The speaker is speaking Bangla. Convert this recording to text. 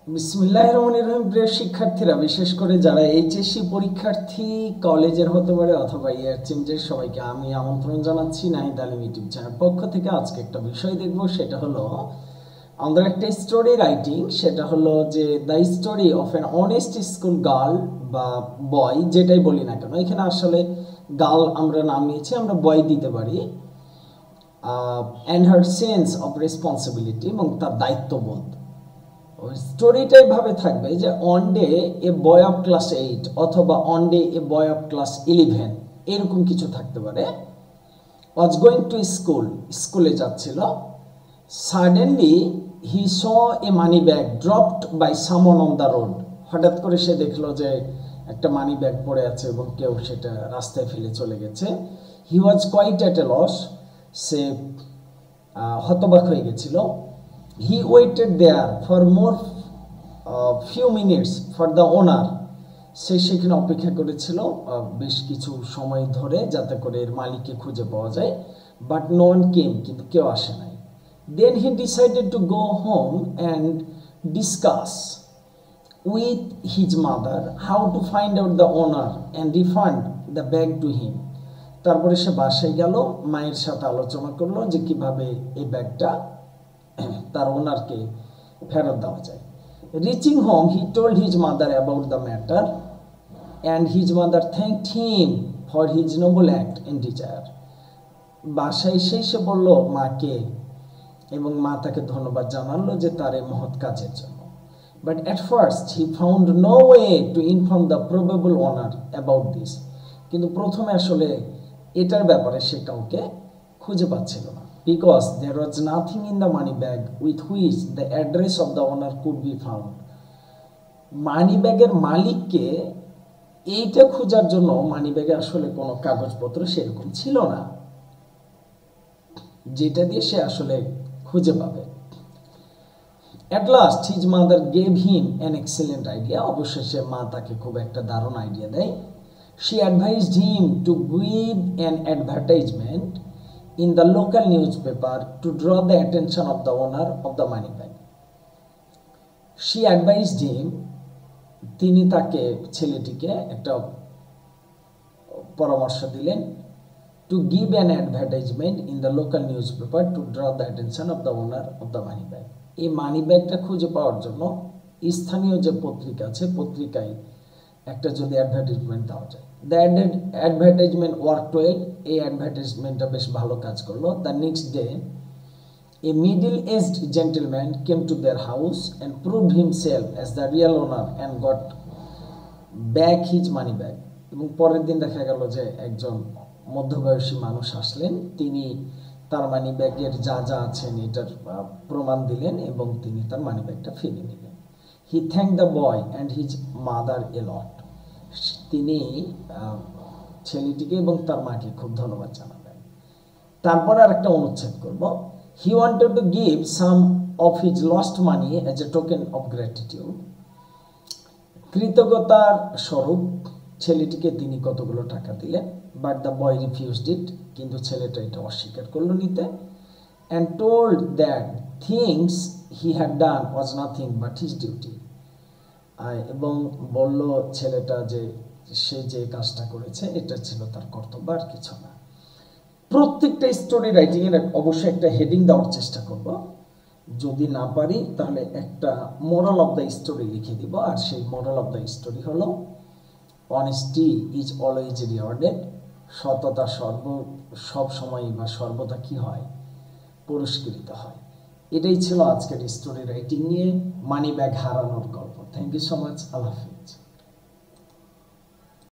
বিসমিল্লাহির রহমানির রহিম। প্রিয় শিক্ষার্থীরা, বিশেষ করে যারা এইচএসসি পরীক্ষার্থী, কলেজের হতে পারে অথবা ইয়ার চেঞ্জের, সবাইকে আমি আমন্ত্রণ জানাচ্ছি নাহিদ আলিম ইউটিউব চ্যানেল পক্ষ থেকে। আজকে একটা বিষয় দেখব, সেটা হলো আমাদের একটা স্টোরি রাইটিং। সেটা হলো যে the story of an honest school girl বা বয়, যেটাই বলি না কেন। এখানে আসলে গার্ল আমরা নাম নিয়েছি, আমরা বয় দিতে পারি। And her sense of responsibility, এবং তার দায়িত্ববোধ। স্টোরিটাই ভাবে থাকবে যে on day A boy of class 8 অথবা on day A boy of class 11, এরকম কিছু থাকতে পারে। ওয়াজ গোয়িং টু স্কুল, স্কুলে যাচ্ছিল। Suddenly he saw a money bag dropped by someone on the road. হঠাৎ করে সে দেখলো যে একটা মানি ব্যাগ পড়ে আছে এবং কেউ সেটা রাস্তায় ফেলে চলে গেছে। He was quite at a loss, সে হতবাক হয়ে গেছিল। He waited there for more few minutes for the owner. সে সেখানে অপেক্ষা করেছিল বেশ কিছু সময় ধরে, যাতে করে এর মালিককে খুঁজে পাওয়া যায়। বাট নো ওয়ান কেম, কিন্তু কেউ আসে নাই। Then he decided to go home and discuss with his mother how to find out the owner and refund the bag to him. তারপরে সে বাসায় গেল, মায়ের সাথে আলোচনা করলো যে কিভাবে এই ব্যাগটা তার ওনারকে ফেরত দেওয়া যায়। Reaching home he told his mother about the matter and his mother thanked him for his Nobel act and desire. বাসায় এসে সে বলল মাকে, এবং মা তাকে ধন্যবাদ জানালো যে তার এই মহৎ কাজের জন্য। But at first he found no way to inform the probable owner about this. কিন্তু প্রথমে আসলে এটার ব্যাপারে সে কাউকে খুঁজে পাচ্ছিল না। Because there was nothing in the money bag with which the address of the owner could be found. মানি ব্যাগের মালিককে এইটা খোঁজার জন্য মানি ব্যাগে আসলে কোনো কাগজপত্র সেরকম ছিল না, যেটা দিয়ে সে আসলে খুঁজে পাবে। At last his mother gave him an excellent idea. অবশেষে মা তাকে খুব একটা দারুণ আইডিয়া দেয়। She advised him to give an advertisement in the local newspaper to draw the attention of the owner of the money bag. She advised him, তিনি তাকে, ছেলেটিকে একটা পরামর্শ দিলেন, to give an advertisement in the local newspaper to draw the attention of the owner of the money bag. এই মানি ব্যাগটা খুঁজে পাওয়ার জন্য স্থানীয় যে পত্রিকা আছে, পত্রিকায় একটা যদি অ্যাডভার্টাইজমেন্ট দেওয়া যায়। দ্য অ্যাডভার্টাইজমেন্ট ওয়ার্কড ওয়েল, এই অ্যাডভার্টাইজমেন্টটা বেশ ভালো কাজ করলো। The next day A middle aged gentleman came to their house and proved himself as the real owner and got back his money bag. এবং পরের দিন দেখা গেল যে একজন মধ্যবয়সী মানুষ আসলেন, তিনি তার মানি ব্যাগের যা যা আছেন এটার প্রমাণ দিলেন এবং তিনি তার মানি ব্যাগটা ফিরিয়ে নিলেন। He thank the boy and his mother a lot. তিনি ছেলেটিকে এবং তার মাকে খুব ধন্যবাদ জানালেন। তারপর আর একটা অনুচ্ছেদ করব। He wanted to give some of his lost money as a token of gratitude. কৃতজ্ঞতার স্বরূপ ছেলেটিকে তিনি কতগুলো টাকা দিলেন। But the boy refused it, কিন্তু ছেলেটা এটা অস্বীকার করলো নিতে। And told that things he had done was nothing but his duty. এবং বলল ছেলেটা যে সে যে কাজটা করেছে এটা ছিল তার কর্তব্য, আর কিছু না। প্রত্যেকটা স্টোরি রাইটিং এর অবশ্যই একটা হেডিং দেওয়ার চেষ্টা করব। যদি না পারি তাহলে একটা মোরাল অফ দ্য স্টোরি লিখে দিব, আর সেই মোরাল অফ দ্য স্টোরি হলো অনেস্টি ইজ অলওয়েজ রিওয়ার্ডেড। সততা সব সময় বা সর্বদা কি হয়, পুরস্কৃত হয়। এটাই ছিল আজকের স্টোরি রাইটিং নিয়ে মানি ব্যাগ হারানোর গল্প। Thank you so much. আল্লাহ হাফিজ।